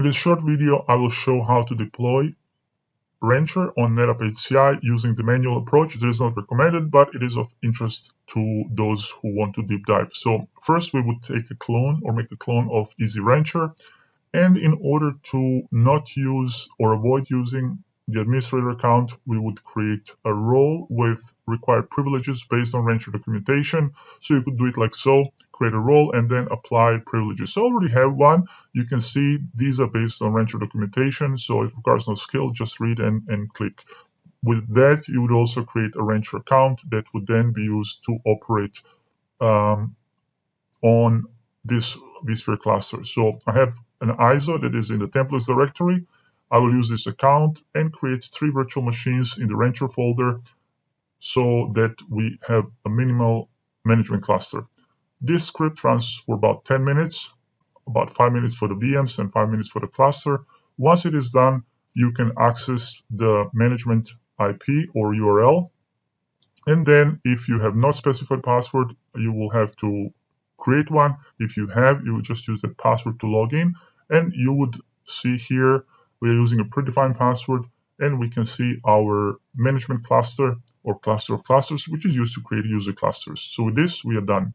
In this short video, I will show how to deploy Rancher on NetApp HCI using the manual approach. It is not recommended, but it is of interest to those who want to deep dive. So first, we would take a clone or make a clone of Easy Rancher. And in order to not use or avoid using the administrator account, we would create a role with required privileges based on Rancher documentation. So you could do it like so, create a role and then apply privileges. So I already have one. You can see these are based on Rancher documentation. So it requires no skill, just read and click. With that, you would also create a Rancher account that would then be used to operate on this vSphere cluster. So I have an ISO that is in the templates directory. I will use this account and create 3 virtual machines in the Rancher folder so that we have a minimal management cluster. This script runs for about 10 minutes, about 5 minutes for the VMs and 5 minutes for the cluster. Once it is done, you can access the management IP or URL. And then if you have not specified password, you will have to create one. If you have, you would just use that password to log in. And you would see here, we are using a predefined password, and we can see our management cluster or cluster of clusters, which is used to create user clusters. So with this, we are done.